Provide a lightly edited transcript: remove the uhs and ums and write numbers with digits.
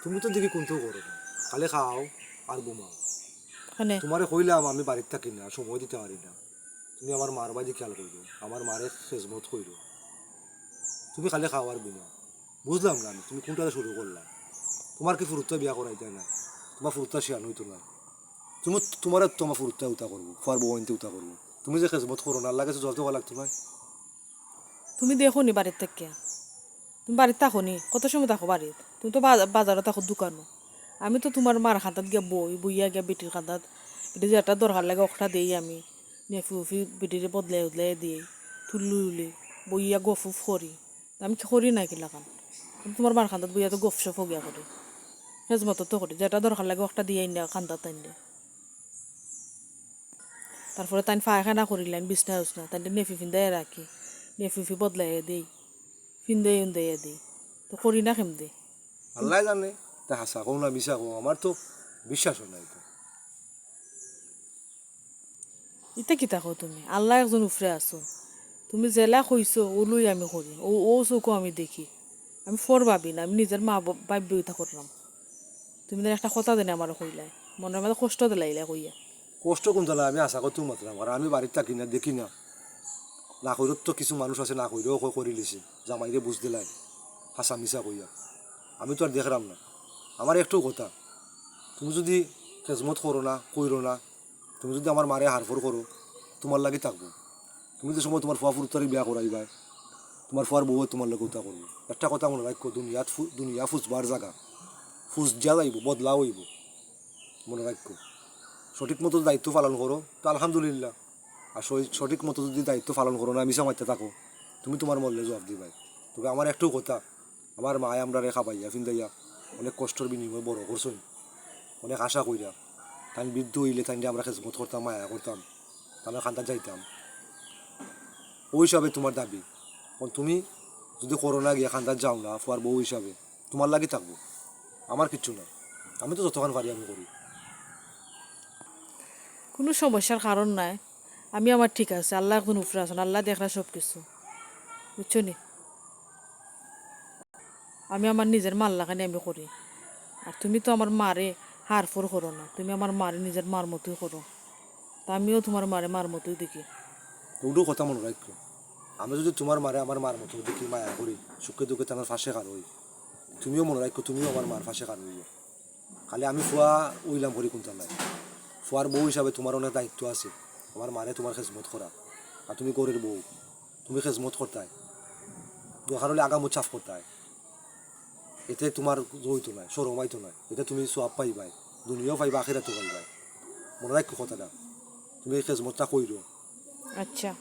তুমি তো দেখি কোনটাও করো না, খালি খাও আর ঘুমাও। মানে তোমারে কইলাম আমি বাড়িতে থাকি না, সময় দিতে পারি না, তুমি আমার মার বাড়ি খেয়াল করো, আমার মারে খেজমত কইরো, তুমি খালি খাও আর ঘুমাও। বুঝলাম না আমি তুমি কোনটা শুরু করলাম। তোমার কি ফুরুত্তা বিয়া করাইতে না, তোমার ফুরুত্তা শিয়ান হইতো না, তুমি তোমার তোমার ফুরুত্তা উতা করবো, ফার বউনতে উতা করবো। তুমি যে খেজমত করো না, আল্লাহ কাছে জল দেওয়া লাগতো না। তুমি দেখো নি বাড়ির থেকে, তুমি বাড়িতে থাকো নি, কত সময় থাকো বাড়িতে? তুমি তো বাজারে থাকো, দোকানও। আমি তো তোমার মার খাতাত গিয়া বইয়া গিয়া বেটির খাতাত বেটি যে একটা দরকার লাগে অখটা দিই আমি, নেফি উফি বেটিরে বদলাই উদলাই দিই, তুলি উলি বইয়া গফুফ করি। আমি কি করি না কি লাগান? তোমার মার খাতাত বইয়া তো গফ সফ গিয়া করি, হেজমত তো করি, যেটা দরকার লাগে অখটা দিয়ে না খান্দাত আইনে। তারপরে তাই ফায়খানা করিলেন বিছনা উছনা, তাই নেফি ফিন্দাই রাখি, নেফি উফি বদলাই দিই, ফিন্দাই উন্দাই দিই। তো করি না কেমদি? আল্লাহ জানে তা হাসা কও না মিশা কও, আমার তো বিশ্বাস হয় না এটা। ইতা কিতা কও তুমি? আল্লাহ একজন উফরে আছো, তুমি জেলা কইছো ওলুই আমি করি, ও চৌকো আমি দেখি। আমি ফর ভাবি না, আমি নিজের মা ভাবি ইতা করলাম। তুমি তো একটা কথা দেনে আমার কইলাই, মনের মধ্যে কষ্ট দিলাইলা কইয়া। কষ্ট কোন জ্বালা, আমি আশা করতেও মাত্রাম, আর আমি বাড়িতে থাকি না, দেখি না। না কইরত তো কিছু মানুষ আছে না কইরেও করে লিছে, জামাইরে বুঝ দিলাই হাসা মিশা কইয়া। আমি তো আর দেখলাম না। আমার একটু কথা, তুমি যদি খেজমত করো না কইরো না, তুমি যদি আমার মারে হারফর করো, তোমার লাগি থাকবো। তুমি যে সময় তোমার ফুয়া ফুরুত্তারি বিয়া করাইবাই, তোমার ফুয়ার বউ তোমার লোক উতা করবো। একটা কথা মনে রাখো, দুনিয়া ফুসবার জায়গা, ফুস যা যাইব বদলাও হইব, মনে রাখো। সঠিক মতো দায়িত্ব পালন করো তো আলহামদুলিল্লাহ, আর সঠিক মতো যদি দায়িত্ব পালন করো না, মিশা মারতে থাকো, তুমি তোমার মল্লে জবাব দিবাই। তবে আমার একটু কথা, আমার মায় আমরা রেখা পাইয়া ফিন্দাইয়া অনেক কষ্টর বিনিময় বড় করছই, অনেক আশা কইরা। তাই বৃদ্ধ হইলে তাই আমরা খেজমত করতাম, মায়া করতাম, তাহলে খান্তা যাইতাম। ওই হিসাবে তোমার দাবি, তুমি যদি করো না গিয়া খান্দার যাও না, ফুয়ার বউ হিসাবে তোমার লাগি থাকবো, আমার কিচ্ছু না। আমি তো যতক্ষণ পারি আমি করি। কোনো সমস্যার কারণ নাই, আমি আমার ঠিক আছে, আল্লাহ একজন উফরে আছেন, আল্লাহ দেখরা সব কিছু, বুঝছো নি? আমি আমার নিজের মাল লাগানি আমি করি। আর তুমি তো আমার মারে হারফর করো না, তুমি আমার মারে নিজের মার মতোই করো, তা আমিও তোমার মারে মার মতোই দেখি। ওটাও কথা মনে রাখো, আমি যদি তোমার মারে আমার মার মতো দেখি মায়া করি, সুখে দুঃখে আমার ফাঁসে কার হই, তুমিও মনে রাখো তুমিও আমার মার ফাঁসে কার হইব। খালি আমি ফুয়া উইলাম করি কোনটা নাই, ফুয়ার বউ হিসাবে তোমার অনেক দায়িত্ব আছে, আমার মারে তোমার খেজমত করা। আর তুমি গরের বউ, তুমি খেজমত করতাই, দরকার হলে আগামত চাফ করতাই, এতে তোমার হইতো নাই, সরম হইতো নাই, এতে তুমি সোয়াব পাইবাই, দুনিয়াও পাইবা আখিরাতেও পাইবাই। মনে রাখো কথাটা, তুমি এই খেজমতটা কইরো। আচ্ছা।